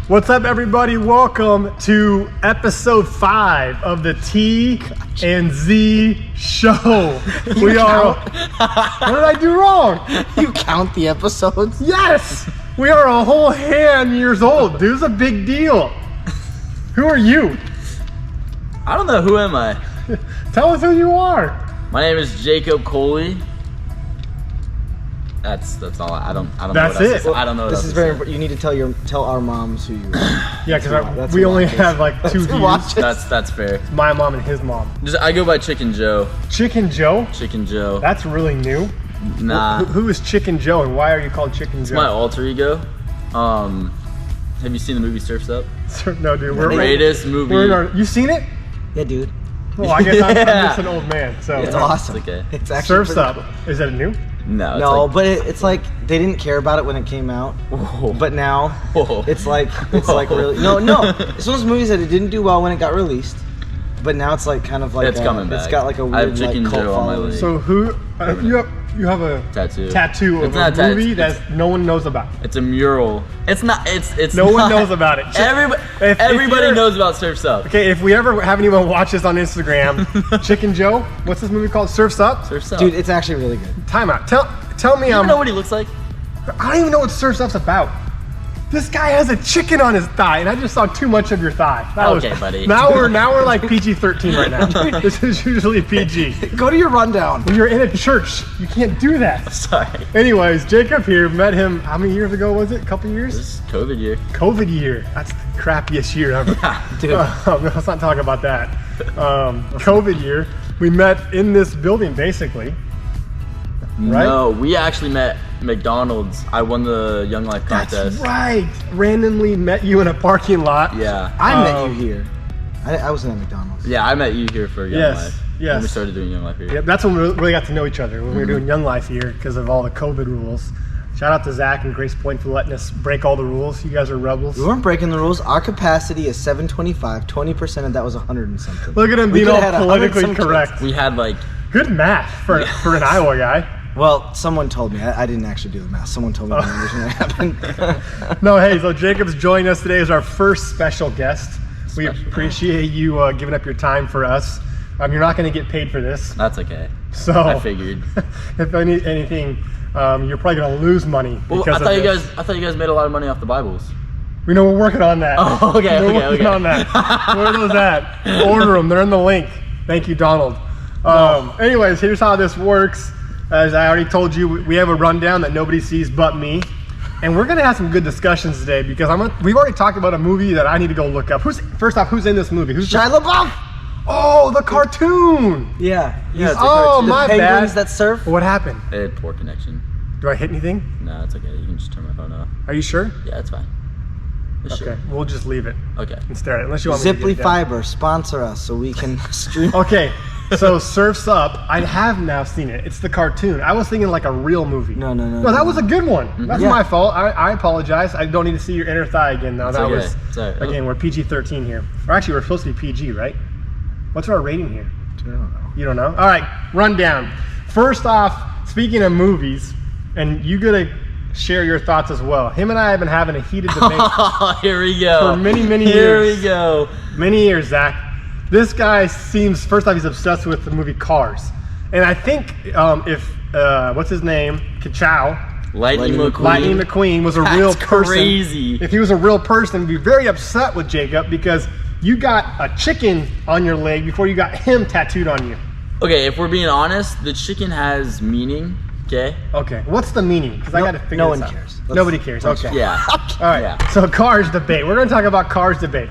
What's up, everybody? Welcome to episode 5 of the T and Z show. We are. What did I do wrong? You count the episodes? Yes, we are a whole hand years old, dude. It's a big deal. Who are you? I don't know. Who am I? Tell us who you are. My name is Jacob Coley. That's all. I don't know. That's what else it. I don't know. What This else is to very say. important. You need to tell our moms who you are. Yeah, because That's we a only lot. have like 2 views. Watch it. That's fair. My mom and his mom. I go by Chicken Joe. Chicken Joe? Chicken Joe. That's really new. Nah. Who is Chicken Joe and why are you called Chicken It's Joe? my alter ego. Have you seen the movie Surf's Up? No, dude. The greatest movie. You seen it? Yeah, dude. Well, I guess I'm Yeah. just an old man. So It's awesome. It's okay. It's actually Surf's pretty Up. Is that new? No. It's No, like, but it's like they didn't care about it when it came out. Whoa. But now Whoa. it's like really no. It's one of those movies that it didn't do well when it got released. But now it's like kind of like It's coming back. It's got like a I have weird Chicken like cult Joe on my following. list. So who you have a tattoo. of It's not a a tat- movie it's- that no one knows about. It's a mural. It's not. It's. No one not- knows about it. Everybody. If Everybody you're- knows about Surf's Up. Okay, if we ever have anyone watch this on Instagram, Chicken Joe, what's this movie called? Surf's Up? Surf's Up. Dude, it's actually really good. Time out. Tell me you ever know what he looks like? I don't even know what Surf's Up's about. This guy has a chicken on his thigh, and I just saw too much of your thigh. Okay, buddy. Now we're like PG-13 right now. This is usually PG. Go to your rundown. When you're in a church, you can't do that. Sorry. Anyways, Jacob here, met him, how many years ago was it? A couple years? This is COVID year. COVID year. That's the crappiest year ever. Dude. Let's not talk about that. COVID year. We met in this building, basically. Right? No, we actually met McDonald's. I won the Young Life That's contest. right. Randomly met you in a parking lot. Yeah. I met you here. I wasn't at McDonald's. Yeah, I met you here for Young Yes, Life. yes. When we started doing Young Life here. Yep, that's when we really got to know each other, when we were doing Young Life here because of all the COVID rules. Shout out to Zach and Grace Point for letting us break all the rules. You guys are rebels. We weren't breaking the rules. Our capacity is 725. 20% of that was 100 and something. Look at him We being all could've had 100 politically some kids. correct. We had like, Good math for an Iowa guy. Well, someone told me. I didn't actually do the math. Someone told me the numbers when it happened. No, hey, so Jacob's joining us today as our first special guest. We Special. appreciate you giving up your time for us. You're not going to get paid for this. that's okay. So I figured. if anything, you're probably going to lose money Well, because I of this. thought you guys made a lot of money off the Bibles. We know we're working on that. Oh, okay, We're okay, working okay. on that. Where are those at? Order them. They're in the link. Thank you, Donald. Anyways, here's how this works. As I already told you, we have a rundown that nobody sees but me. And we're gonna have some good discussions today because we've already talked about a movie that I need to go look up. First off, who's in this movie? Who's Shia LaBeouf. Oh, the cartoon. Yeah. Yeah, it's a Oh, cartoon. my the penguins bad. that surf. What happened? I had poor connection. Do I hit anything? No, it's okay. You can just turn my phone off. Are you sure? Yeah, it's fine. It should. Okay, we'll just leave it Okay. and stare at it unless you want me to Ziply get it down. Fiber sponsor us so we can stream. Okay, so Surf's Up. I have now seen it. It's the cartoon. I was thinking like a real movie. No, that was a good one. That's Yeah. my fault. I apologize. I don't need to see your inner thigh again now. It's That okay. was It's all right. again. We're PG-13 here. Or actually, we're supposed to be PG, right? What's our rating here? I don't know. You don't know? All right, rundown. First off, speaking of movies, and you gotta share your thoughts as well. Him and I have been having a heated debate Here we go. for many Here years. we go. Many years, Zach. This guy seems, first off, he's obsessed with the movie Cars. And I think if, what's his name? Ka-chow, Lightning McQueen. Lightning McQueen was a That's real person. crazy. If he was a real person, he'd be very upset with Jacob because you got a chicken on your leg before you got him tattooed on you. Okay, if we're being honest, the chicken has meaning. Okay. Okay, what's the meaning? Because I got to figure no this one out. cares. Nobody cares. Okay. Yeah. All right. Yeah. So Cars debate. We're going to talk about Cars debate.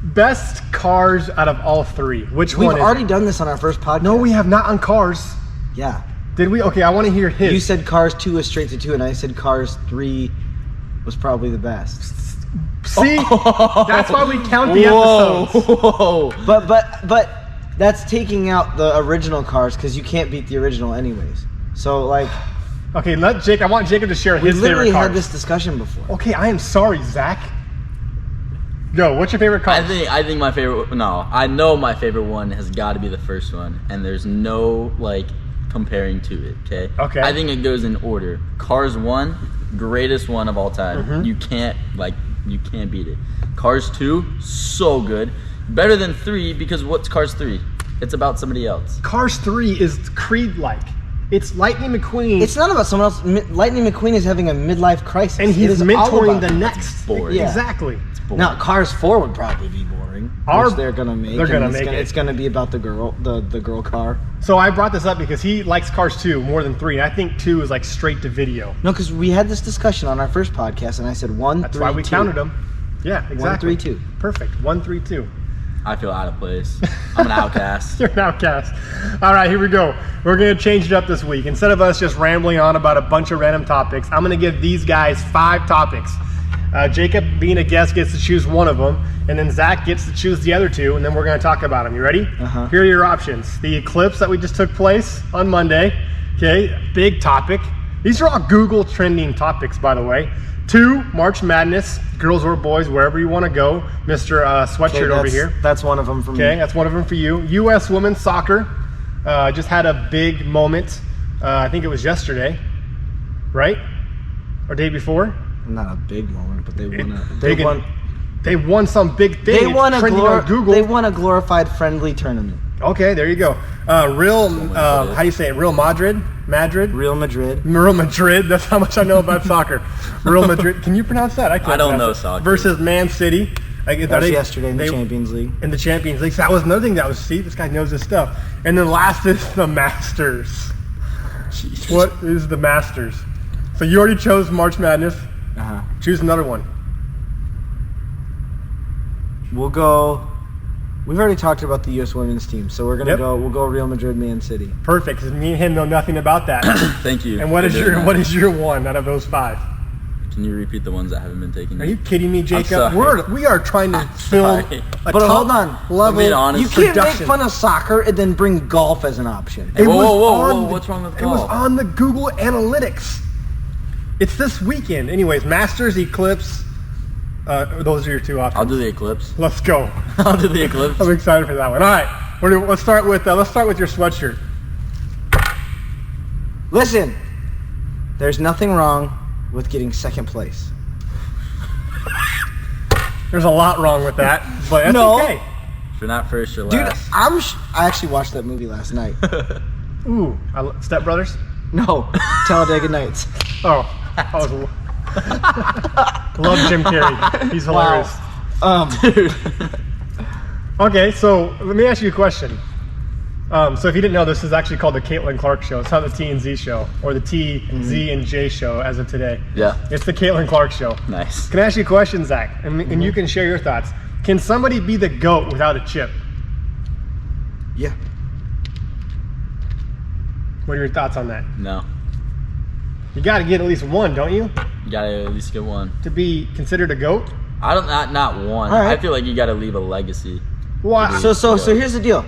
Best Cars out of all three. Which We've one is already it? done this on our first podcast. No, we have not on Cars. Yeah. Did we? Okay, I want to hear his. You said Cars 2 was straight to 2, and I said Cars 3 was probably the best. See? That's why we count the Whoa. episodes. Whoa. But that's taking out the original Cars because you can't beat the original anyways. So like, Okay, I want Jacob to share we his literally favorite Cars. had this discussion before. Okay, I am sorry, Zach. Go. What's your favorite car? I think my favorite. No, I know my favorite one has got to be the first one, and there's no like comparing to it. Okay. Okay. I think it goes in order. Cars 1, greatest one of all time. You can't beat it. Cars 2, so good. Better than 3 because what's Cars 3? It's about somebody else. Cars 3 is Creed-like. It's Lightning McQueen. It's not about someone else. Lightning McQueen is having a midlife crisis. And he's mentoring the next. boring. Yeah. Exactly. It's boring. Now, Cars 4 would probably be boring. Which they're gonna make. It's gonna be about the girl, the girl car. So I brought this up because he likes Cars 2 more than 3. And I think 2 is like straight to video. No, because we had this discussion on our first podcast, and I said 1, That's 3, why we 2. counted them. Yeah, exactly. 1, 3, 2. Perfect. 1, 3, 2. I feel out of place. I'm an outcast. You're an outcast. All right, here we go. We're going to change it up this week. Instead of us just rambling on about a bunch of random topics, I'm going to give these guys 5 topics. Jacob, being a guest, gets to choose one of them, and then Zach gets to choose the other 2, and then we're going to talk about them. You ready? Here are your options. The eclipse that we just took place on Monday. Okay, big topic. These are all Google trending topics, by the way. 2, March Madness, girls or boys, wherever you want to go. Mr. Sweatshirt over here. That's one of them for me. Okay, that's one of them for you. U.S. women's soccer just had a big moment. I think it was yesterday, right? Or day before? Not a big moment, but they won some big thing. They won on Google. They won a glorified friendly tournament. Okay, there you go. How do you say it? Real Madrid? Real Madrid. Real Madrid. That's how much I know about soccer. Real Madrid. Can you pronounce that? I don't know soccer. Versus Man City. That was yesterday in the Champions League. In the Champions League. So that was another thing see, this guy knows his stuff. And then last is the Masters. Jesus. What is the Masters? So you already chose March Madness. Choose another one. We'll go. We've already talked about the U.S. women's team, so we'll go Real Madrid, Man City. Perfect, because me and him know nothing about that. Thank you. And what is your one out of those 5? Can you repeat the ones that haven't been taken? Are you kidding me, Jacob? I'm We are trying to film But hold on. level. Being honest. You can't make fun of soccer and then bring golf as an option. Whoa, what's wrong with golf? It was on the Google Analytics. It's this weekend. Anyways, Masters, Eclipse. Those are your 2 options. I'll do the Eclipse. Let's go. I'll do the Eclipse. I'm excited for that one. All right, let's start with your sweatshirt. Listen, there's nothing wrong with getting second place. There's a lot wrong with that, but that's okay. If you're not first, you're Dude, last. I actually watched that movie last night. Ooh, Step Brothers? No, Talladega Nights. Oh, I was love Jim Carrey. He's hilarious. Dude. Okay, so let me ask you a question. So if you didn't know, this is actually called the Caitlin Clark Show. It's not the T and Z Show or the T, Z, and J Show as of today. Yeah. It's the Caitlin Clark Show. Nice. Can I ask you a question, Zach? And you can share your thoughts. Can somebody be the GOAT without a chip? Yeah. What are your thoughts on that? No. You got to get at least one, don't you? You gotta at least get one. To be considered a GOAT? Not one. All right. I feel like you gotta leave a legacy. Why? So here's the deal.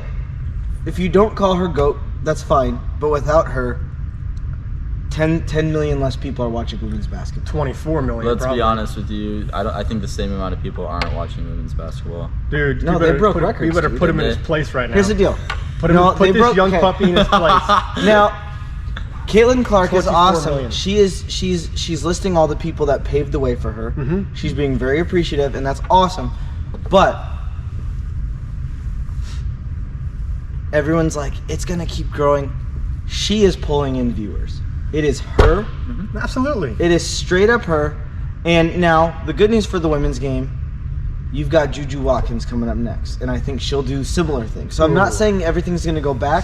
If you don't call her GOAT, that's fine. But without her, 10 million less people are watching women's basketball. 24 million. Let's probably. be honest with you. I think the same amount of people aren't watching women's basketball. Dude, No, they broke records. You better dude. put him in his place right now. Here's the deal. Put this young puppy in his place. Now, Caitlin Clark is 24 awesome. million. She's listing all the people that paved the way for her. She's being very appreciative, and that's awesome. But everyone's like, it's gonna keep growing. She is pulling in viewers. It is her. Absolutely. It is straight up her. And now the good news for the women's game, you've got Juju Watkins coming up next, and I think she'll do similar things. So I'm not saying everything's gonna go back,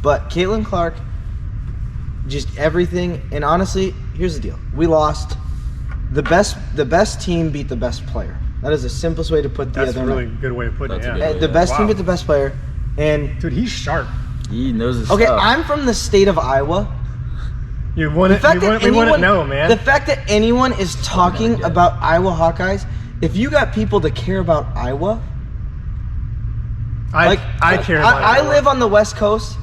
but Caitlin Clark, just everything. And honestly, here's the deal: we lost. The best team beat the best player. That is the simplest way to put the That's other. a really good way of putting it. That's a Yeah. good way. The best team Wow. beat the best player. And Dude, he's sharp. He knows his okay, stuff. I'm from the state of Iowa. You wouldn't know, man. The fact that anyone is talking about Iowa Hawkeyes, if you got people that care about Iowa, I care about I Iowa. live on the West Coast.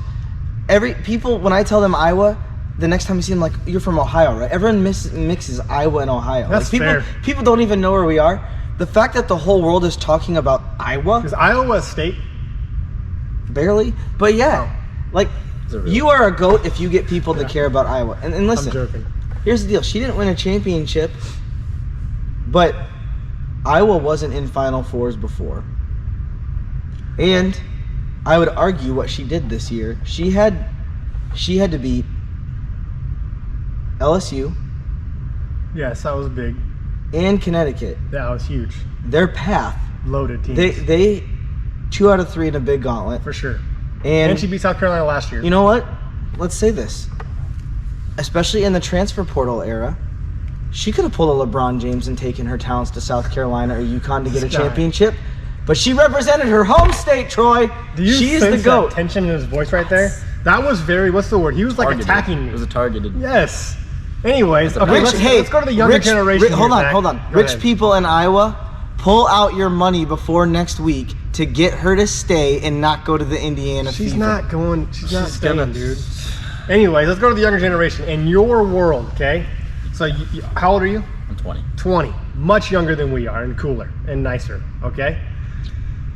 People, when I tell them Iowa, the next time you see them, like, you're from Ohio, right? Everyone mixes Iowa and Ohio. That's fair. People don't even know where we are. The fact that the whole world is talking about Iowa, Is Iowa a state? barely, but yeah, like, Is it really? you are a GOAT if you get people that care about Iowa. And I'm listen, joking. here's the deal. She didn't win a championship, but Iowa wasn't in Final Fours before. And I would argue what she did this year, she had to beat LSU Yes, that was big. and Connecticut. That was huge. Their path, Loaded teams. they 2 out of 3 in a big gauntlet. for sure. And And she beat South Carolina last year. you know what? Let's say this. Especially in the transfer portal era, she could have pulled a LeBron James and taken her talents to South Carolina or UConn to get a This guy. championship. But she represented her home state, Troy. Do you She's sense the GOAT. that tension in his voice right there? That was very, what's the word? He was like Targeted. attacking me. It was a targeted. Yes. Anyways, okay, Rich, let's go to the younger generation. Hold here, on, Zach. hold on. Go Rich ahead. people in Iowa, pull out your money before next week to get her to stay and not go to the Indiana She's Fever. not going. She's not She's staying, gonna- dude. Anyways, let's go to the younger generation. In your world, okay? So, how old are you? I'm 20. 20. Much younger than we are and cooler and nicer, okay?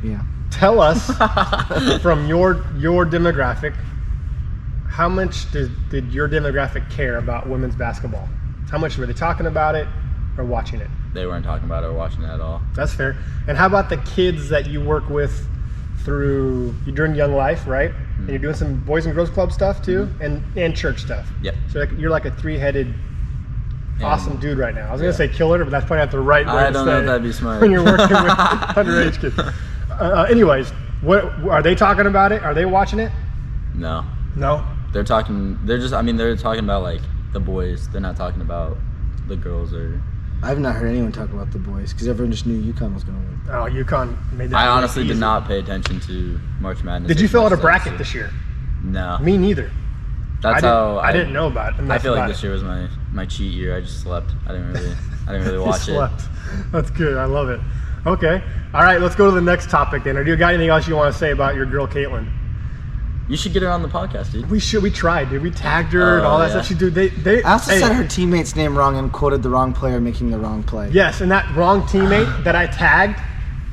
Yeah. Tell us from your demographic, how much did your demographic care about women's basketball? How much were they talking about it or watching it? They weren't talking about it or watching it at all. That's fair. And how about the kids that you work with through, you're doing Young Life, right? And you're doing some Boys and Girls Club stuff too, and church stuff. Yep. So you're like a three-headed awesome And- dude right now. I was gonna Yeah. say killer, but that's probably not the right way I to don't say know if it that'd be smart. when you're working with underage kids. Anyways, what are they talking about it? Are they watching it? No. No. They're talking. They're just. I mean, they're talking about like the boys. They're not talking about the girls or. I've not heard anyone talk about the boys because everyone just knew UConn was going to win. Oh, UConn made that. I really honestly did easy. not pay attention to March Madness. Did you as fill out much a as I bracket used this to. year? No. Me neither. That's how I didn't know about it. And I that's feel like about this it. year was my cheat year. I just slept. I didn't really You watch it. slept. That's good. I love it. Okay. All right. Let's go to the next topic then. Or do you got anything else you want to say about your girl Caitlin? You should get her on the podcast, dude. We tried, dude. We tagged her and all that yeah. stuff. She dude. They. I also hey, said her teammate's name wrong and quoted the wrong player making the wrong play. Yes, and that wrong teammate that I tagged.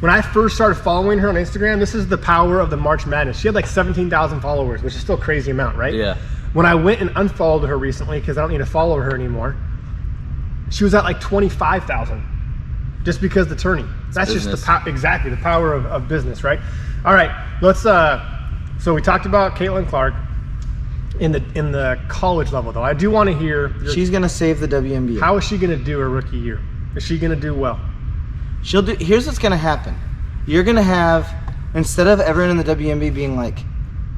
When I first started following her on Instagram, this is the power of the March Madness. She had like 17,000 followers, which is still a crazy amount, right? Yeah. When I went and unfollowed her recently, because I don't need to follow her anymore, she was at like 25,000, just because the tourney. That's just business. exactly the power of business, right? All right, let's. So we talked about Caitlin Clark in the college level, though. I do want to hear She's going to save the WNBA. how is she going to do her rookie year? Is she going to do well? She'll do. Here's what's gonna happen. You're gonna have, instead of everyone in the WNBA being like,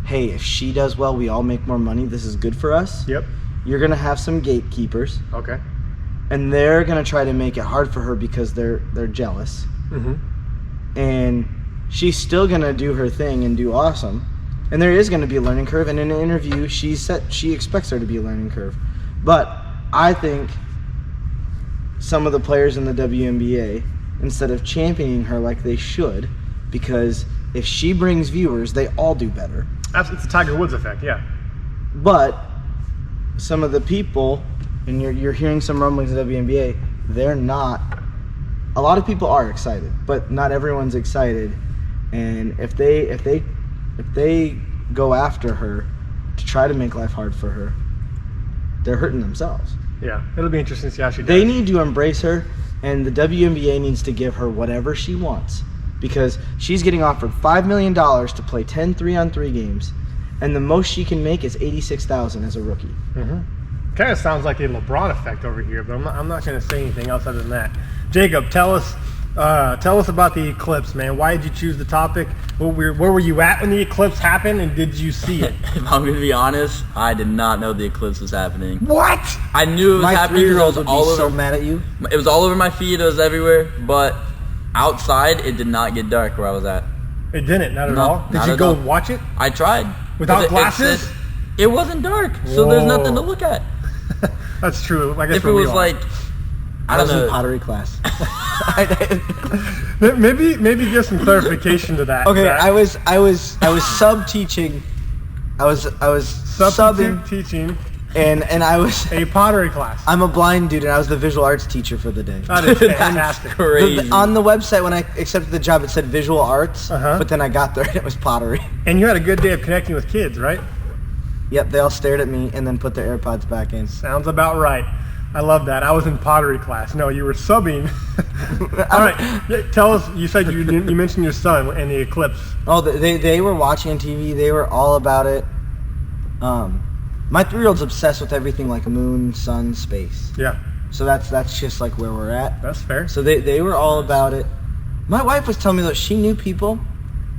"Hey, if she does well, we all make more money. This is good for us." Yep. You're gonna have some gatekeepers, Okay. and they're gonna try to make it hard for her because they're jealous. Mm-hmm. And she's still gonna do her thing and do awesome. And there is gonna be a learning curve. And in an interview, she said she expects there to be a learning curve. But I think some of the players in the WNBA, instead of championing her like they should, because if she brings viewers, they all do better. It's the Tiger Woods effect, yeah. But some of the people, and you're hearing some rumblings in the WNBA, they're not. A lot of people are excited, but not everyone's excited. And if they go after her to try to make life hard for her, they're hurting themselves. Yeah, it'll be interesting to see how she does. They need to embrace her, and the WNBA needs to give her whatever she wants, because she's getting offered $5 million to play 10 3-on-3 games, and the most she can make is $86,000 as a rookie. Kind of sounds like the LeBron effect over here, but I'm not going to say anything else other than that. Jacob, tell us about the Eclipse, man. Why did you choose the topic? Where were you at when the Eclipse happened, and did you see it? If I'm gonna be honest, I did not know the eclipse was happening. What? I knew it was My happening because it 3-year-old was would be all so over. mad at you. It was all over my feed. It was everywhere. But outside, it did not get dark where I was at. It didn't, not at No, all. Did not you at go all. watch it? I tried. Without It glasses? said it wasn't dark, so there's nothing to Whoa. look at. That's true. I guess If it where we was are. like, I I don't was in know. pottery class. maybe give some clarification to that. Okay, Zach. I was sub teaching. I was Substitute subbing, teaching and I was. a pottery class. I'm a blind dude, and I was the visual arts teacher for the day. That is That's fantastic. crazy. On the website, when I accepted the job, it said visual arts, Uh-huh. but then I got there and it was pottery. And you had a good day of connecting with kids, right? Yep, they all stared at me and then put their AirPods back in. Sounds about right. I love that. I was in pottery class. No, you were subbing. All right, tell us. You said you mentioned your son and the Eclipse. Oh, they were watching TV. They were all about it. My 3-year-old's obsessed with everything like moon, sun, space. Yeah. So that's just like where we're at. That's fair. So they were all about it. My wife was telling me that she knew people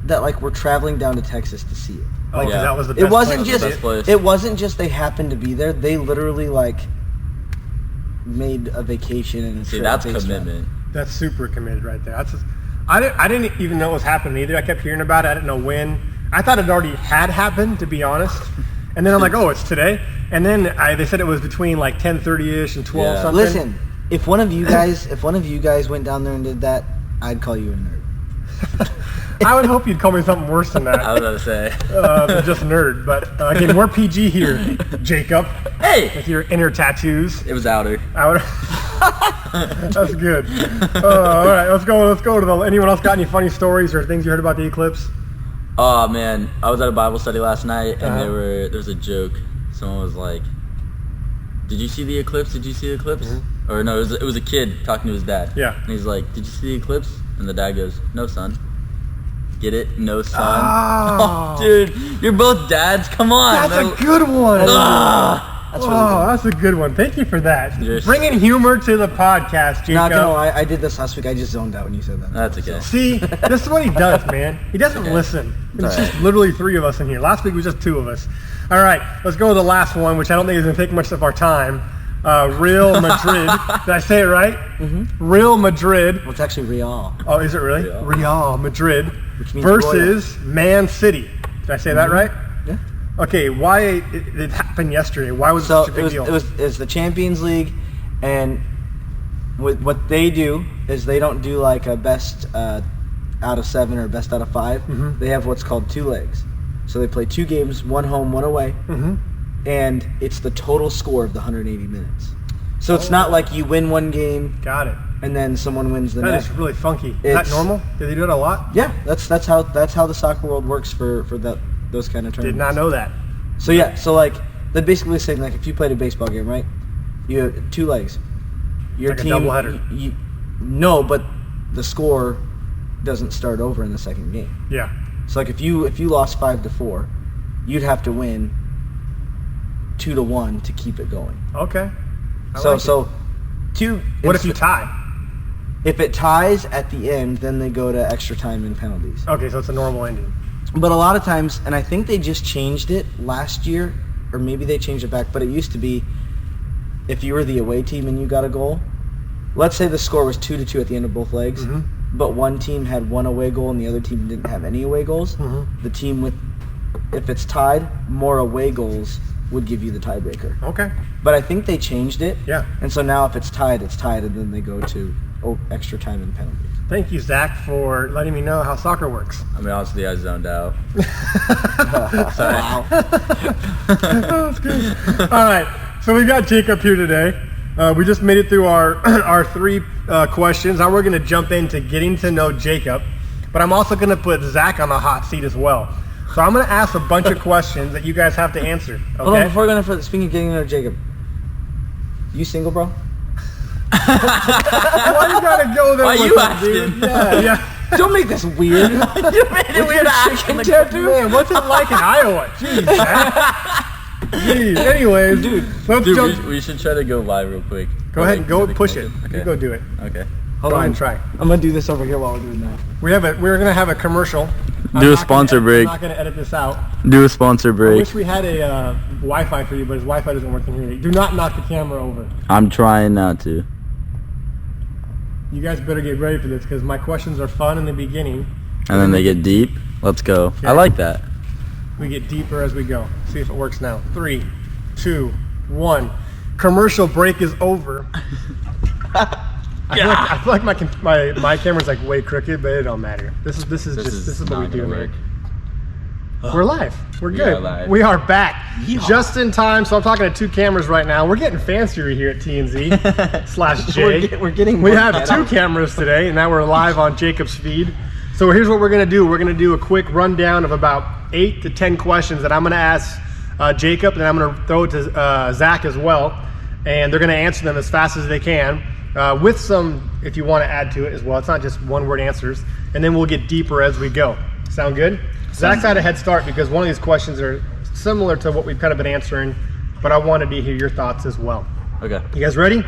that like were traveling down to Texas to see it. Oh, Yeah. that was the best It wasn't place to just see place. it wasn't just they happened to be there. They literally like made a vacation and a See, trip that's based on it. commitment. That's super committed right there. I didn't even know it was happening either. I kept hearing about it. I didn't know when. I thought it already had happened, to be honest. And then I'm like, oh, it's today. And then they said it was between like 10:30ish and 12 Yeah. something. Listen, if one of you guys went down there and did that, I'd call you a nerd. I would hope you'd call me something worse than I that. was about to say. Than just nerd. But again, we're PG here, Jacob, Hey! with your inner tattoos. It was outer. I would. That's good. All right, let's go to the. Anyone else got any funny stories or things you heard about the Eclipse? Oh man, I was at a Bible study last night, and Uh-huh. there was a joke. Someone was like, "Did you see the eclipse? Did you see the eclipse?" Or no, it was a kid talking to his dad. Yeah. And he's like, "Did you see the eclipse?" And the dad goes, "No, son." Get it? No, son. Oh. Oh, dude, you're both dads. Come on. That's a good one. Ah. That's really good. That's a good one. Thank you for that. Yes. Bringing humor to the podcast, Jacob. Not gonna lie, I did this last week. I just zoned out when you said that. That's okay. See, this is what he does, man. He doesn't listen. It's It's just alright. literally 3 of us in here. Last week was just 2 of us. All right, let's go to the last one, which I don't think is going to take much of our time. Real Madrid. Did I say it right? Mm-hmm. Real Madrid. Well, it's actually Real. Oh, is it really? Real. Real Madrid Which means versus Man City. Did I say that right? Yeah. Okay, why it happened yesterday? Why was it So such a big deal? it was the Champions League, and what they do is they don't do like a best out of 7 or best out of 5. Mm-hmm. They have what's called 2 legs. So they play 2 games, 1 home, 1 away, Mm-hmm. and it's the total score of the 180 minutes. So it's not like you win 1 game Got it. and then someone wins the That next. is really funky. Is that It's- normal? Do they do it a lot? Yeah, that's how the soccer world works for those kind of tournaments. Did not know that. So yeah, so like they're basically saying like if you played a baseball game, right? You have 2 legs. Your Like a team, doubleheader. No, but the score doesn't start over in the second game. Yeah. So like if you lost 5-4, you'd have to win 2-1 to keep it going. Okay. I So like it. so 2. What if you tie? If it ties at the end, then they go to extra time and penalties. Okay, so it's a normal ending. But a lot of times, and I think they just changed it last year, or maybe they changed it back, but it used to be if you were the away team and you got a goal, let's say the score was 2-2 at the end of both legs, Mhm. but one team had 1 away goal and the other team didn't have any away goals, Mhm. the team with, if it's tied, more away goals would give you the tiebreaker. Okay. But I think they changed it, Yeah. and so now if it's tied, and then they go to extra time and penalties. Thank you, Zach, for letting me know how soccer works. I mean, honestly, I zoned out. Wow. That's good. All right, so we got Jacob here today. We just made it through our our 3 questions. Now we're going to jump into getting to know Jacob, but I'm also going to put Zach on the hot seat as well. So I'm going to ask a bunch of questions that you guys have to answer. Hold on, Okay? before we go for speaking of getting to know Jacob, you single, bro? Why you gotta go there? Why with you it, asking? dude? Yeah, yeah. Don't make this weird. You made it weird Chicken tattoo? Man, what's it like in Iowa? Jeez, man. Jeez. Anyways, let's Dude, jump. we should try to go live real quick. Go ahead and go Make push it. Okay. You go do it. Okay. Hold Go on. ahead and try. I'm gonna do this over here while we're doing that. We're gonna have a commercial. I'm Do a not sponsor gonna break. I'm not gonna edit this out. Do a sponsor I break. wish we had a Wi-Fi for you, but his Wi-Fi doesn't work in here. Do not knock the camera over. I'm trying not to. You guys better get ready for this because my questions are fun in the beginning. And then they get deep. Let's go. I like that. We get deeper as we go. See if it works now. 3, 2, 1. Commercial break is over. I feel like my camera's like way crooked, but it don't matter. This is what we not do, gonna man. work. We're live. We're good. are live. We are back. Just in time. So I'm talking to 2 cameras right now. We're getting fancier here at TNZ/J. We're getting We more have cameras. 2 cameras today, and now we're live on Jacob's feed. So here's what we're gonna do. We're gonna do a quick rundown of about 8 to 10 questions that I'm gonna ask Jacob, and I'm gonna throw it to Zach as well. and they're going to answer them as fast as they can, with some, if you want to add to it as well. It's not just one-word answers, and then we'll get deeper as we go. Sound good? Zach's had a head start because one of these questions are similar to what we've kind of been answering, but I wanted to hear your thoughts as well. Okay. You guys ready?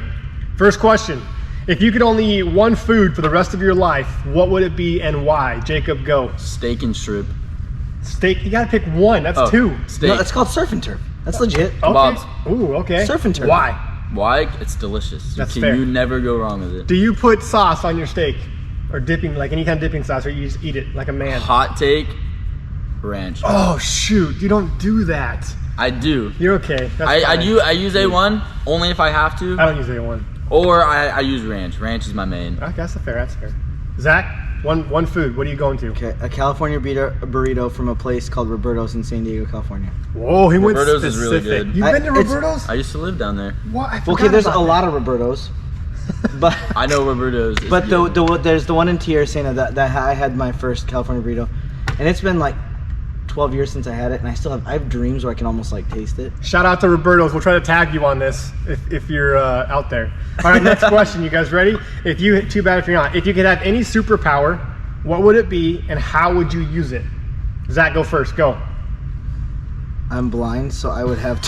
First question. If you could only eat one food for the rest of your life, what would it be and why? Jacob, go. Steak and shrimp. Steak, you gotta pick one. That's two. Steak. No, that's called surf and turf. That's legit. Okay. Kebabs. Ooh, okay. Surf and turf. Why? Why? It's delicious. That's fair. You never go wrong with it. Do you put sauce on your steak? Or dipping, like any kind of dipping sauce, or you just eat it like a man? Hot take, ranch. Oh, shoot. You don't do that. I do. You're okay. That's I fine. use A1 only if I have to, I don't use A1. or I use ranch. Ranch is my main. Okay, that's fair. That's fair. Zach, one food. What are you going to? Okay, a California burrito from a place called Roberto's in San Diego, California. Whoa, he went Roberto's specific. is really good. You've been to It's- Roberto's? I used to live down there. What? I Okay, forgot there's about a that. lot of Roberto's, but I know Roberto's. Is but good. there's the one in Tijuana that I had my first California burrito, and it's been like 12 years since I had it, and I have dreams where I can almost like taste it. Shout out to Roberto's. We'll try to tag you on this if you're out there. All right, next question. You guys ready? Too bad if you're not. If you could have any superpower, what would it be and how would you use it? Zach, go first. Go. I'm blind, so I would have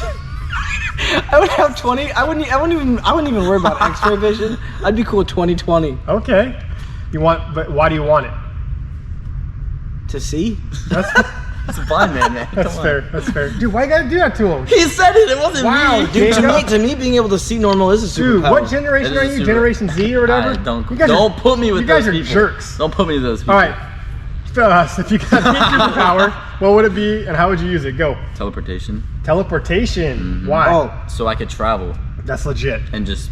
I would have 20. I wouldn't even worry about X-ray vision. I'd be cool with 20/20 Okay. But why do you want it? to see. That's, It's a blind man, man. that's Come on. fair. That's fair. Dude, why you gotta do that to him? He said it. It wasn't Wow, me. dude. Dude, to me, being able to see normal is a superpower. Dude, what generation It are is you? super- Generation Z or whatever? Don't You guys don't put me with you guys those are people. jerks. Don't put me with those people. All right. If you got any superpower, what would it be and how would you use it? Go. Teleportation, Teleportation. Why? Oh, so I could travel That's legit. and just.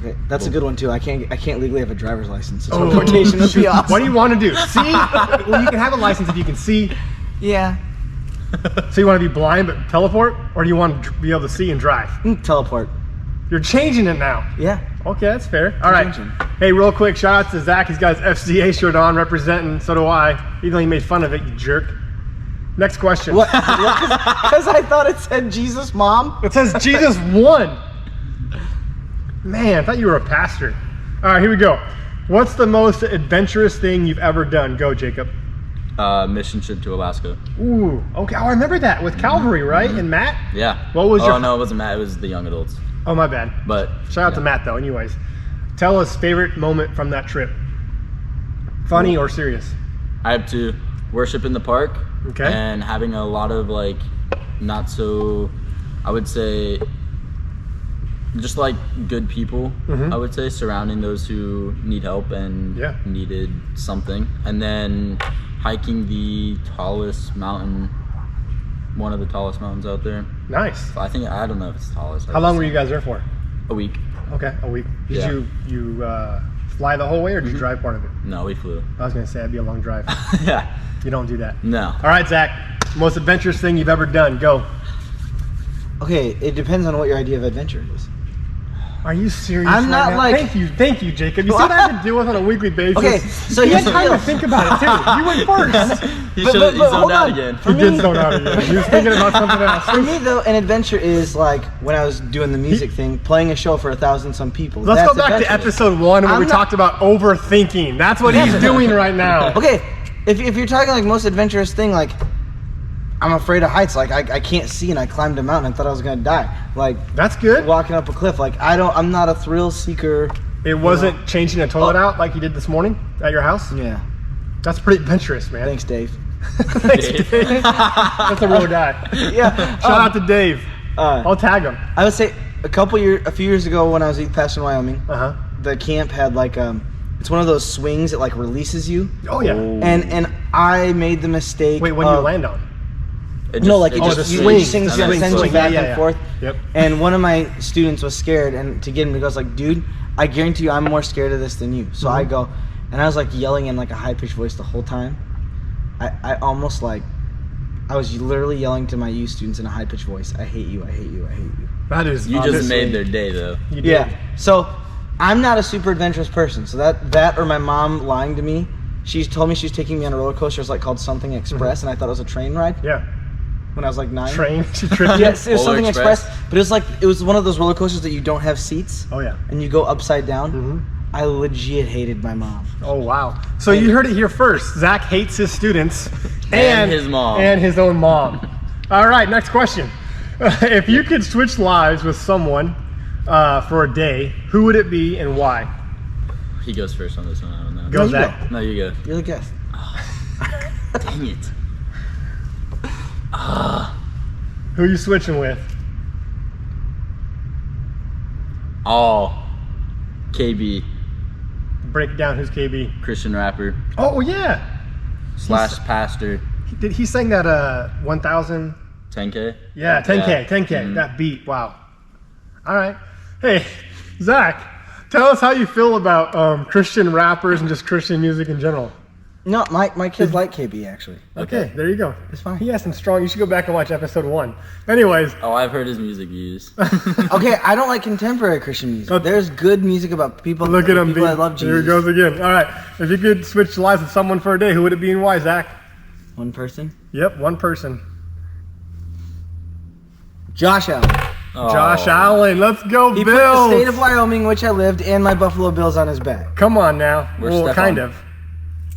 okay, that's a good one too. I can't legally have a driver's license. So Oh, teleportation would be shoot. awesome. What do you want to do? See? Well, you can have a license if you can see. Yeah, So you want to be blind but teleport? Or do you want to be able to see and drive? teleport. You're changing it now. Yeah. Okay, that's fair. All right. Changing. Hey, real quick, shout out to Zach. He's got his FCA shirt on, representing. So do I. Even though he made fun of it, you jerk. Next question. What? Because I thought it said Jesus, Mom. It says Jesus won. Man, I thought you were a pastor. All right, here we go. What's the most adventurous thing you've ever done? Go, Jacob. Mission trip to Alaska. Ooh, okay. Oh, I remember that with Calvary, right? And Matt? Yeah. What was Oh your- no, it wasn't Matt. It was the young adults. Oh, my bad. But Shout out to yeah. Matt, though. Anyways, tell us favorite moment from that trip. Funny or serious? I have to worship in the park. Okay. And having a lot of like, not so, I would say, just like good people. Mhm. I would say surrounding those who need help and Yeah. needed something, and then hiking the tallest mountain, one of the tallest mountains out there. Nice. I think I don't know if it's tallest. How long were you guys there for? A week. Okay, a week. Did Yeah. you fly the whole way or did you drive part of it? No, we flew. I was gonna say that'd be a long drive. Yeah. You don't do that. No. All right, Zach. Most adventurous thing you've ever done? Go. Okay, it depends on what your idea of adventure is. Are you serious? I'm right not now? like- Thank you, Jacob. You see what I have to deal with on a weekly basis. Okay, so you here's had the time to deal. think about it too. You went first. He But- should but- have but zoned hold out on. again. For He did me- zone out again. He was thinking about something else. For me, though, an adventure is like when I was doing the music thing, playing a show for 1,000 some people. Let's That's go back to adventurous. episode 1 where I'm we not- talked about overthinking. That's what he's doing right now. Okay, if you're talking like most adventurous thing, like I'm afraid of heights. Like I can't see, and I climbed a mountain and thought I was gonna die. Like That's good. walking up a cliff. Like I'm not a thrill seeker. It wasn't changing a toilet out like you did this morning at your house. Yeah. That's pretty adventurous, man. Thanks, Dave. Thanks, Dave. That's a real guy. Yeah. Shout out to Dave. Uh, I'll tag him. I would say a few years ago when I was youth pastor in Wyoming, Uh huh. the camp had like it's one of those swings that like releases you, Oh yeah. and I made the mistake. Wait, when you of- land on? No, like it Oh, just the you swing. sings The you, swing, sends you swing. back Yeah, and yeah. forth. Yep. And one of my students was scared, and to get him to go, I was like, dude, I guarantee you I'm more scared of this than you. So I go, and I was like yelling in like a high-pitched voice the whole time. I almost like, I was literally yelling to my youth students in a high-pitched voice, I hate you, I hate you, I hate you. That is. You just honestly- made their day though. You did. Yeah. So I'm not a super adventurous person. So that or my mom lying to me. She told me she's taking me on a roller coaster. It's like called Something Express, and I thought it was a train ride. Yeah. when I was like 9. Train? She tripped you? Yes, it was Polar something Express? express, but it was one of those roller coasters that you don't have seats. Oh, yeah. And you go upside down. Mhm. I legit hated my mom. Oh, wow. So you heard it here first. Zach hates his students And his mom. And his own mom. All right, next question. If you could switch lives with someone for a day, who would it be and why? He goes first on this one. I don't know. Go, you Zach. No, you go. You're the guest. Dang it. Who are you switching with? Oh, KB, Break it down. Who's KB? Christian rapper Oh, yeah. / pastor. Did he sang that 1,000? 10K. Yeah, 10K, Yeah. 10K. Mhm. That beat. Wow. All right. Hey, Zach, tell us how you feel about Christian rappers and just Christian music in general. No, my kids like KB actually. Okay, there you go. It's fine. He has some strong. You should go back and watch episode 1. Anyways, Oh, I've heard his music views. Okay, I don't like contemporary Christian music. Okay. There's good music about people. look at him. People that love Jesus. Here he goes again. All right. If you could switch lives with someone for a day, who would it be and why, Zach? One person. Yep, one person. Josh Allen. Oh. Josh Allen. Let's go, He put Bills. the state of Wyoming, which I lived, and my Buffalo Bills on his back. Come on now. Where's Well, Stephon? kind of.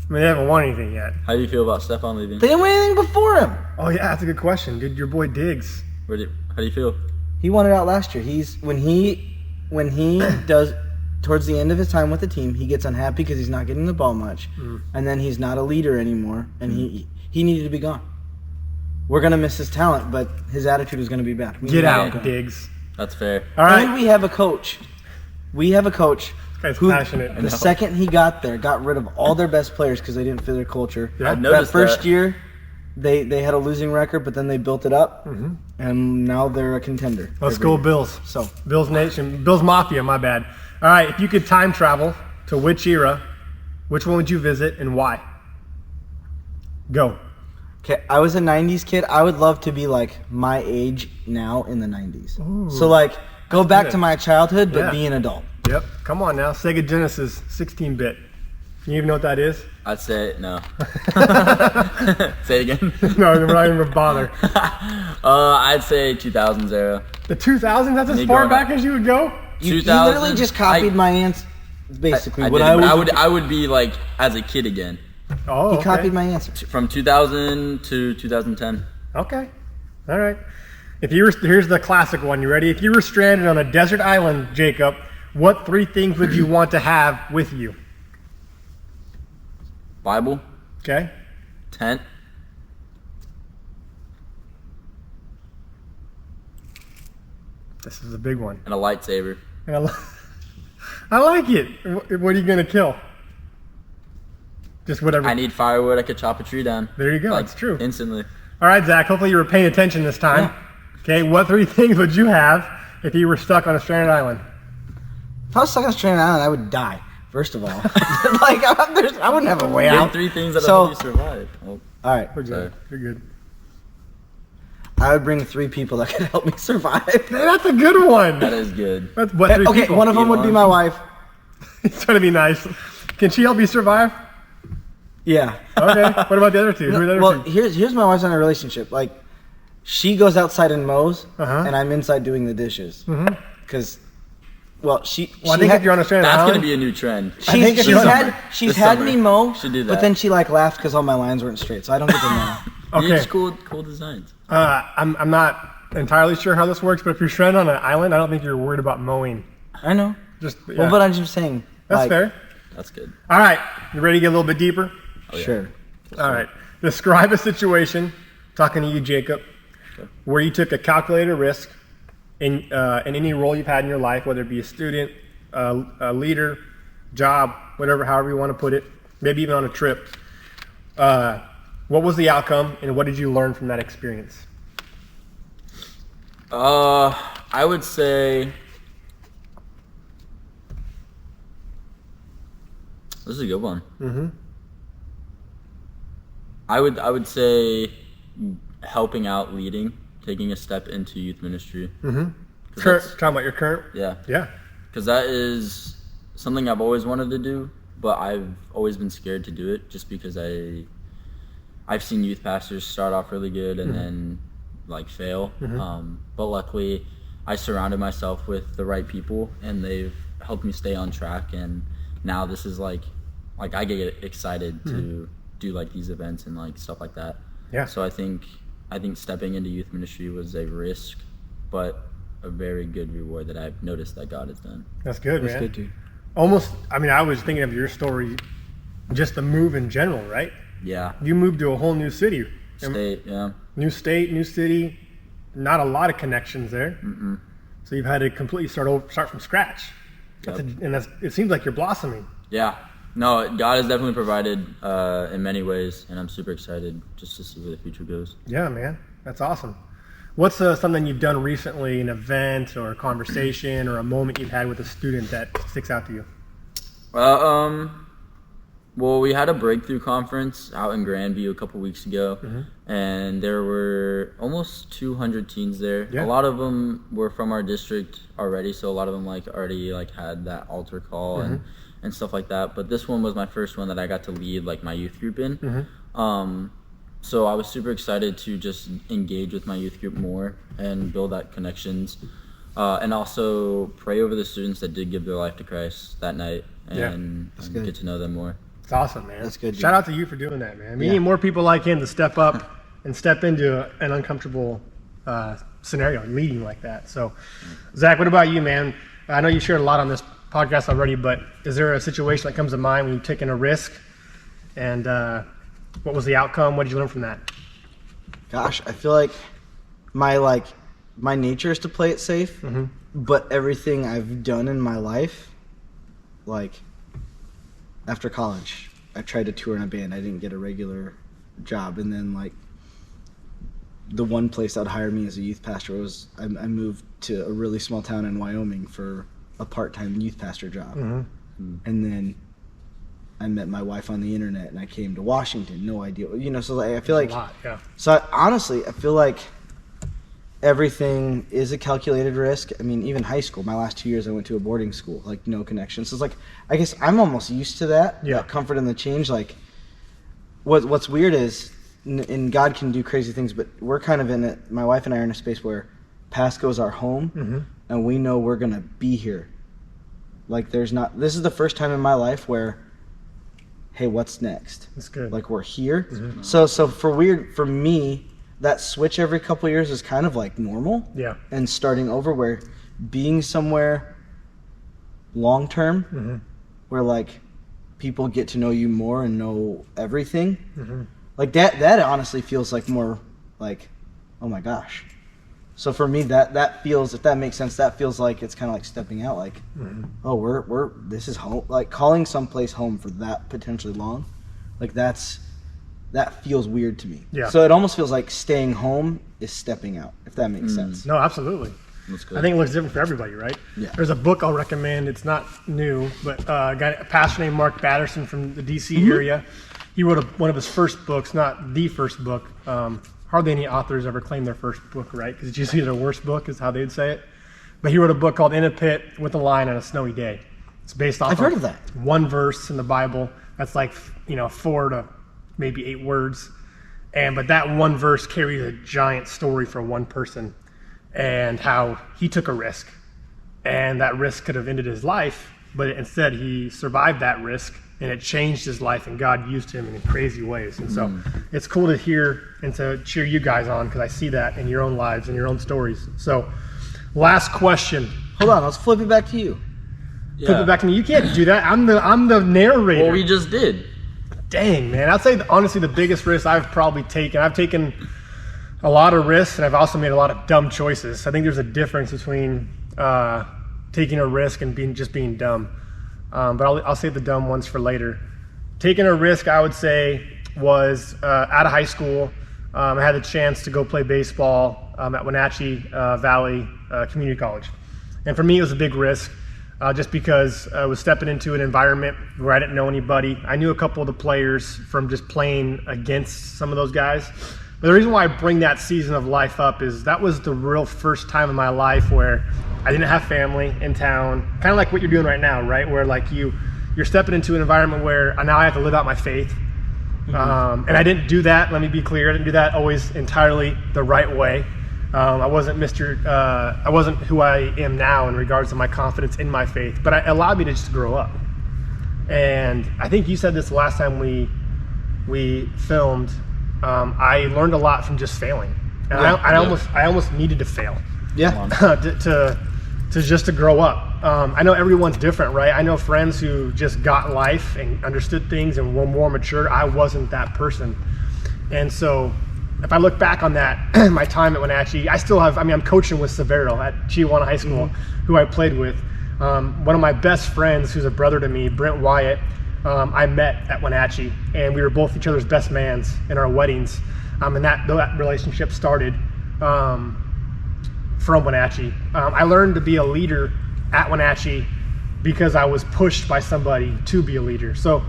I mean, they haven't won anything yet. How do you feel about Stephon leaving? They didn't win anything before him. Oh yeah, that's a good question. Did your boy Diggs? How do you feel? He won it out last year. When he does towards the end of his time with the team, he gets unhappy because he's not getting the ball much, and then he's not a leader anymore, and he needed to be gone. We're gonna miss his talent, but his attitude is gonna be bad. We Get need out, him gone. Diggs. That's fair. All right. And we have a coach. This guy's who, passionate. the second he got there, got rid of all their best players because they didn't fit their culture. Yeah. I That noticed first that. year, they had a losing record, but then they built it up, Mm-hmm. and now they're a contender. Let's every go, year. Bills. So Bills Nation, Bills Mafia. My bad. All right. If you could time travel to which era, which one would you visit and why? Go. okay, I was a '90s kid. I would love to be like my age now in the '90s. Ooh. So like go back good. to my childhood, but Yeah. be an adult. Yep. Come on now. Sega Genesis 16-bit. You even know what that is? I'd say no. Say it again. No, we're not even gonna bother. I'd say 2000s era. The 2000s. That's as Me far growing back up. as you would go. You 2000, literally just copied my answer. Basically, I what didn't, I but was. I would be like as a kid again, Oh, He okay. copied my answer. from 2000 to 2010. Okay. All right. Here's the classic one. You ready? If you were stranded on a desert island, Jacob, what 3 things would you want to have with you? Bible, Okay. tent, This is a big one. and a lightsaber. And I like it. What are you gonna kill? Just whatever. I need firewood. I could chop a tree down. There you go. Like, It's true. Instantly. All right, Zach. Hopefully you were paying attention this time. Okay. What 3 things would you have if you were stuck on a stranded island? If I was stuck on a stranded island, I would die. First of all, like I wouldn't have a way Name out. 3 things that So- help you survive. Oh, All right, We're good. Sorry. You're good. I would bring 3 people that could help me survive. Hey, that's a good one. that is good. That's what 3 Okay, people. one of them would be my wife. He's trying to be nice. Can she help you survive? Yeah. Okay. What about the other 2? Who are the other Well, 2? here's my wife's on a relationship. Like, she goes outside and mows, Uh-huh. and I'm inside doing the dishes. Because, well, she. Well, I she think had, if you're on a stranded That's island, gonna be a new trend. I think if she's you're- had she's This had summer. me mow, Should do but that. then she like laughed because all my lines weren't straight, so I don't get to mow. okay. It's cool designs. I'm not entirely sure how this works, but if you're stranded on an island, I don't think you're worried about mowing. I know. Just yeah. Well, but I'm just saying. That's like, fair. That's good. All right, you ready to get a little bit deeper? yeah. Sure. All right. Describe a situation, talking to you, Jacob, where you took a calculated risk in any role you've had in your life, whether it be a student, a leader, job, whatever, however you want to put it, maybe even on a trip. What was the outcome, and what did you learn from that experience? I would say this is a good one. Mm-hmm. I would say helping out, leading, taking a step into youth ministry. Mm-hmm. 'Cause Current, that's- talking about your current? Yeah, Yeah. because that is something I've always wanted to do, but I've always been scared to do it just because I've seen youth pastors start off really good and then like fail. But luckily, I surrounded myself with the right people, and they've helped me stay on track. And now this is like I get excited to do like these events and like stuff like that. Yeah. So I think stepping into youth ministry was a risk, but a very good reward that I've noticed that God has done. That's good, man. That's good, dude. Almost, I mean, I was thinking of your story, just the move in general, right? Yeah. You moved to a whole new city. State, yeah. New state, new city, not a lot of connections there. So you've had to completely start from scratch. Yep. It seems like you're blossoming. Yeah. No, God has definitely provided in many ways, and I'm super excited just to see where the future goes. Yeah, man. That's awesome. What's something you've done recently, an event or a conversation or a moment you've had with a student that sticks out to you? Well, we had a breakthrough conference out in Grandview a couple weeks ago, and there were almost 200 teens there. Yeah. A lot of them were from our district already, so a lot of them already had that altar call and stuff like that. But this one was my first one that I got to lead my youth group in. So I was super excited to just engage with my youth group more and build that connections, and also pray over the students that did give their life to Christ that night and get to know them more. It's awesome, man. That's good, dude. Shout out to you for doing that, man. We need more people like him to step up and step into an uncomfortable scenario, leading like that. So, Zach, what about you, man? I know you shared a lot on this podcast already, but is there a situation that comes to mind when you've taken a risk? And what was the outcome? What did you learn from that? Gosh, I feel like my nature is to play it safe, but everything I've done in my life, after college, I tried to tour in a band. I didn't get a regular job, and then the one place that would hire me as a youth pastor was I moved to a really small town in Wyoming for a part-time youth pastor job, and then I met my wife on the internet, and I came to Washington. No idea, So I feel like a lot, yeah. So honestly, I feel like everything is a calculated risk. I mean, even high school, my last 2 years, I went to a boarding school, no connections. So it's I guess I'm almost used to that. Yeah. That comfort in the change. What's weird is, and God can do crazy things, but we're kind of in it. My wife and I are in a space where Pasco's our home, and we know we're gonna be here. This is the first time in my life where, hey, what's next? That's good. We're here. So for me, that switch every couple of years is kind of normal. Yeah. And starting over, where being somewhere long term, where people get to know you more and know everything, that honestly feels more oh my gosh. So for me, that feels, if that makes sense, that feels like it's kind of stepping out, oh, we're this is home, calling someplace home for that potentially long, that feels weird to me. Yeah. So So it almost feels like staying home is stepping out, if that makes sense. no, absolutely. That's good. I think it looks different for everybody, right? Yeah. There's a book I'll recommend. It's not new, but a pastor named Mark Batterson from the D.C. area. He wrote one of his first books, not the first book. Hardly any authors ever claim their first book, right? Because it's usually their worst book is how they'd say it. But he wrote a book called In a Pit with a Lion on a Snowy Day. It's based off I've heard of that. one verse in the Bible. That's 4 to maybe 8 words. But that one verse carries a giant story for one person and how he took a risk. And that risk could have ended his life, but instead he survived that risk and it changed his life, and God used him in crazy ways. And so it's cool to hear and to cheer you guys on, because I see that in your own lives and your own stories. So last question. Hold on, let's flip it back to you. Flip it back to me. You can't do that. I'm the narrator. Well, we just did. Dang, man. I'd say honestly the biggest risk I've probably taken. I've taken a lot of risks, and I've also made a lot of dumb choices. I think there's a difference between taking a risk and being dumb. But I'll save the dumb ones for later. Taking a risk, I would say, was out of high school. I had the chance to go play baseball at Wenatchee Valley Community College. And for me, it was a big risk just because I was stepping into an environment where I didn't know anybody. I knew a couple of the players from just playing against some of those guys. But the reason why I bring that season of life up is that was the real first time in my life where I didn't have family in town, kind of like what you're doing right now, right? Where you're stepping into an environment where now I have to live out my faith. And I didn't do that, let me be clear, I didn't do that always entirely the right way. I wasn't I wasn't who I am now in regards to my confidence in my faith, but it allowed me to just grow up. And I think you said this the last time we filmed. I learned a lot from just failing, and I almost needed to fail. Yeah. to grow up. I know everyone's different, right? I know friends who just got life and understood things and were more mature. I wasn't that person. And so if I look back on that, my time at Wenatchee, I'm coaching with Severo at Chihuahua High School, who I played with. One of my best friends, who's a brother to me, Brent Wyatt, I met at Wenatchee, and we were both each other's best mans in our weddings. And that relationship started from Wenatchee. I learned to be a leader at Wenatchee because I was pushed by somebody to be a leader. So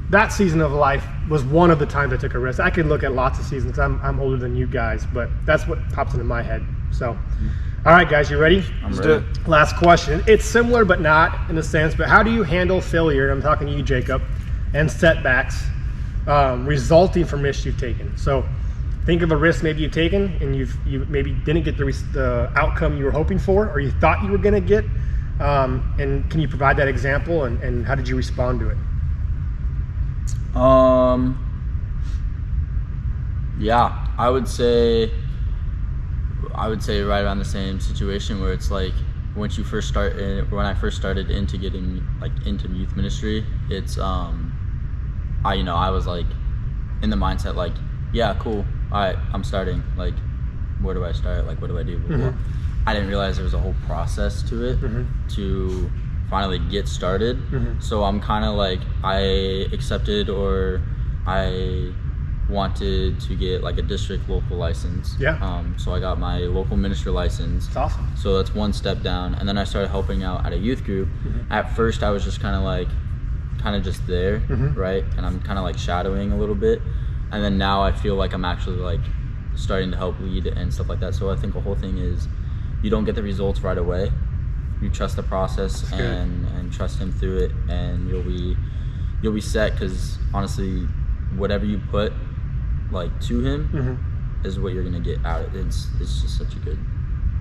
that season of life was one of the times I took a risk. I could look at lots of seasons. I'm older than you guys, but that's what pops into my head. So, all right, guys, you ready? Let's do it. Last question. It's similar, but not in a sense. But how do you handle failure? I'm talking to you, Jacob, and setbacks resulting from risks you've taken. So, think of a risk maybe you've taken, and you maybe didn't get the outcome you were hoping for, or you thought you were going to get. And can you provide that example? And how did you respond to it? Yeah, I would say right around the same situation where it's like when I first started into getting into youth ministry, it's I was like in the mindset like, yeah, cool, all right, I'm starting, like where do I start, like what do I do? Mm-hmm. I didn't realize there was a whole process to it to finally get started. So I'm kind of like, I accepted, or I wanted to get like a district local license. So I got my local ministry license. That's awesome. So that's one step down, and then I started helping out at a youth group. At first I was just kind of just there, right, and I'm kind of like shadowing a little bit, and then now I feel like I'm actually like starting to help lead and stuff like that. So I think the whole thing is, you don't get the results right away. You trust the process and trust him through it, and you'll be set, because honestly, whatever you put like to him is what you're gonna get out of it. It's just such a good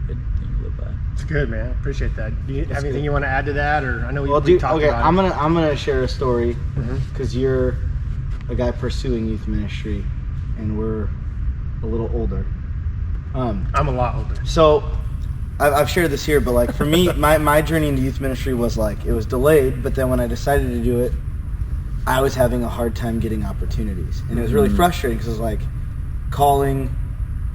thing to live by. It's good, man. Appreciate that. Do you have anything you want to add to that, or I know we talked about it. I'm gonna share a story, because you're a guy pursuing youth ministry, and we're a little older. I'm a lot older. So I've shared this here, but like for me, my journey into youth ministry was like, it was delayed, but then when I decided to do it, I was having a hard time getting opportunities, and it was really frustrating, because it was like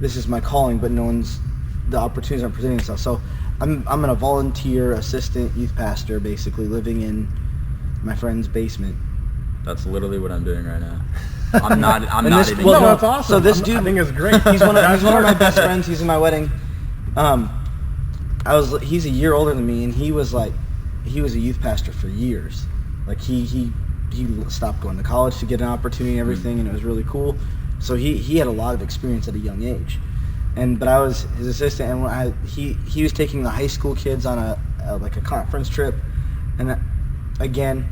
this is my calling, but the opportunities aren't presenting themselves. So I'm a volunteer assistant youth pastor, basically living in my friend's basement. That's literally what I'm doing right now. I'm not even. Well, that's awesome. So this dude, I think it's great. He's one of my best friends. He's in my wedding. He's a year older than me, and he was a youth pastor for years. Like he stopped going to college to get an opportunity and everything, and it was really cool. So he had a lot of experience at a young age, but I was his assistant, and when he was taking the high school kids on a conference trip, and again,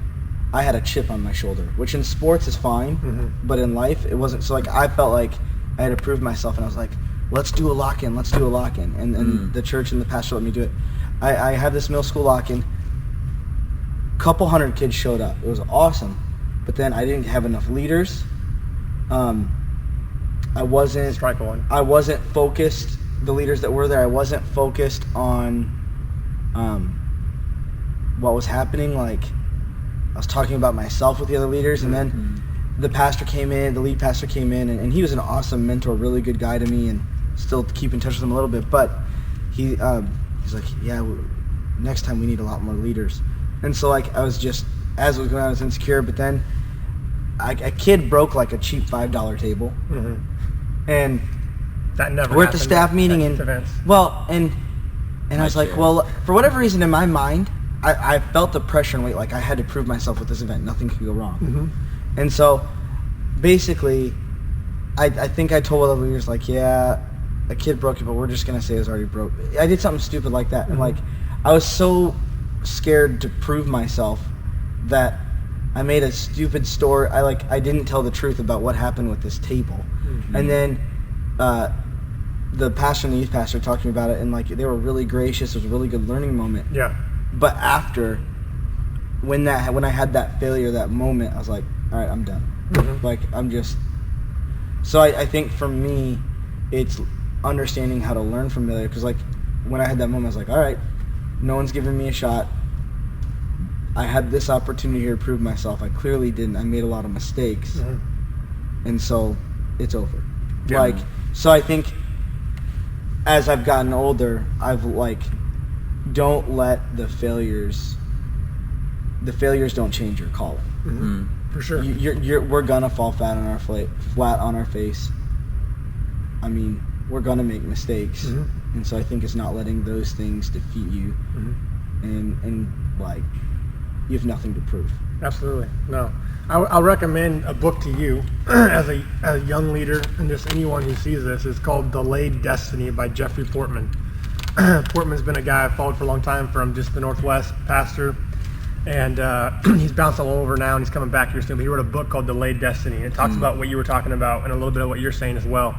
I had a chip on my shoulder, which in sports is fine, but in life it wasn't. So like I felt like I had to prove myself, and I was like, let's do a lock-in, and the church and the pastor let me do it. I had this middle school lock-in. Couple hundred kids showed up. It was awesome, but then I didn't have enough leaders. I wasn't focused. The leaders that were there, I wasn't focused on what was happening. Like I was talking about myself with the other leaders, and then the lead pastor came in, and he was an awesome mentor, really good guy to me, and still keep in touch with him a little bit. But he's like, yeah, next time we need a lot more leaders. And so like I was just, as it was going on, I was insecure, but then a kid broke like a cheap $5 table, and that never we're at the staff meeting, and events. And I was like, well, for whatever reason in my mind, I felt the pressure and weight, like I had to prove myself with this event. Nothing could go wrong. And so basically, I think I told other leaders, like, yeah, a kid broke it, but we're just going to say it was already broke. I did something stupid like that. And like, I was so scared to prove myself that I made a stupid story. I didn't tell the truth about what happened with this table. And then the pastor and the youth pastor talked to me about it, and like they were really gracious. It was a really good learning moment. Yeah. But after, when I had that failure, that moment, I was like, all right, I'm done. Mhm. Like I'm just. So I think for me, it's understanding how to learn from failure. Because like when I had that moment, I was like, all right, no one's giving me a shot. I had this opportunity here to prove myself. I clearly didn't. I made a lot of mistakes, and so it's over. Yeah. Like, so I think as I've gotten older, I've like, don't let the failures don't change your calling. Mm-hmm. For sure. We're gonna fall flat on our face. I mean, we're gonna make mistakes, and so I think it's not letting those things defeat you, and like you have nothing to prove. Absolutely. No. I'll recommend a book to you as a young leader, and just anyone who sees this. It's called Delayed Destiny by Jeffrey Portman. Portman's been a guy I've followed for a long time from just the Northwest, pastor, and he's bounced all over now, and he's coming back here soon. But he wrote a book called Delayed Destiny, and it talks about what you were talking about and a little bit of what you're saying as well.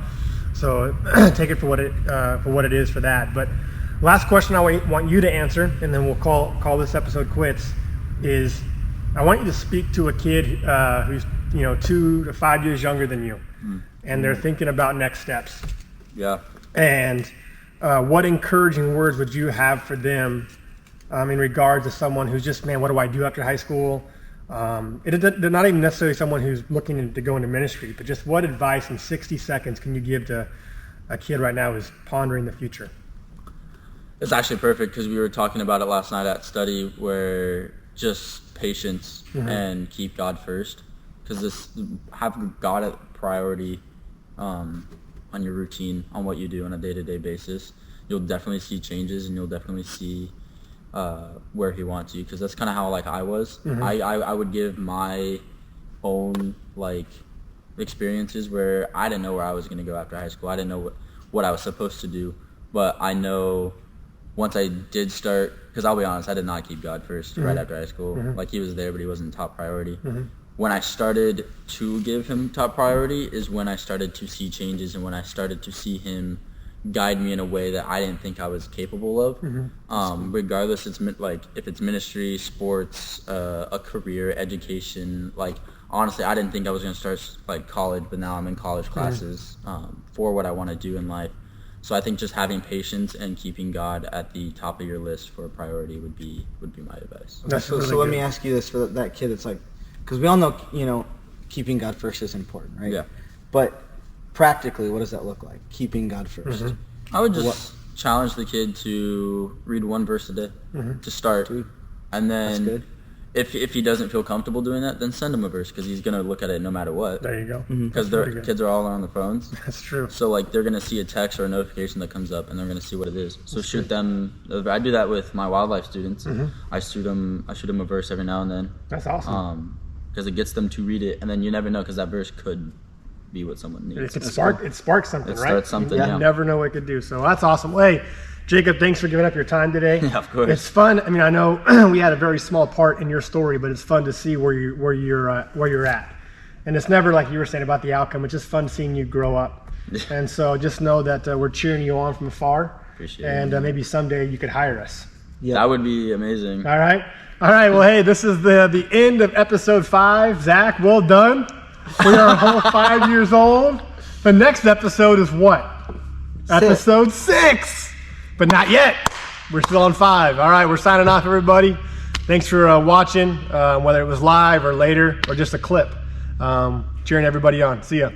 So take it for what it is for that. But last question I want you to answer, and then we'll call this episode quits, is I want you to speak to a kid who's 2 to 5 years younger than you, and they're thinking about next steps. Yeah. And what encouraging words would you have for them in regards to someone who's just, man, what do I do after high school? They're not even necessarily someone who's looking to go into ministry, but just what advice in 60 seconds can you give to a kid right now who's pondering the future? It's actually perfect because we were talking about it last night at study, where just patience and keep God first, because have God at priority on your routine, on what you do on a day-to-day basis. You'll definitely see changes, and you'll definitely see where He wants you, because that's kind of how like I was. I would give my own like experiences where I didn't know where I was going to go after high school. I didn't know what I was supposed to do, but I know once I did start, because I'll be honest, I did not keep God first right after high school. Like He was there, but He wasn't top priority. When I started to give Him top priority is when I started to see changes, and when I started to see Him guide me in a way that I didn't think I was capable of. Regardless, it's like if it's ministry, sports, a career, education. Like honestly, I didn't think I was going to start like college, but now I'm in college classes for what I want to do in life. So I think just having patience and keeping God at the top of your list for a priority would be my advice. So let me ask you this for that kid. It's like, because we all know, keeping God first is important, right? Yeah. But practically, what does that look like? Keeping God first. I would just challenge the kid to read one verse a day to start, and then That's good. If he doesn't feel comfortable doing that, then send him a verse, because he's gonna look at it no matter what. There you go. Because kids are all on their phones. That's true. So like they're gonna see a text or a notification that comes up, and they're gonna see what it is. So shoot them. I do that with my wildlife students. I shoot them a verse every now and then. That's awesome. Because it gets them to read it, and then you never know, because that verse could be what someone needs. It sparks something, right? Starts something. You never know what it could do. So that's awesome. Hey, Jacob, thanks for giving up your time today. Yeah, of course. It's fun. I mean, I know we had a very small part in your story, but it's fun to see where you're at. And it's never like you were saying about the outcome. It's just fun seeing you grow up. And so just know that we're cheering you on from afar. Appreciate it. And maybe someday you could hire us. Yeah, that would be amazing. All right. Well, hey, this is the end of episode 5. Zach, well done. We are a whole 5 years old. The next episode is what? Episode 6. But not yet. We're still on 5. All right, we're signing off, everybody. Thanks for watching, whether it was live or later or just a clip. Cheering everybody on. See ya.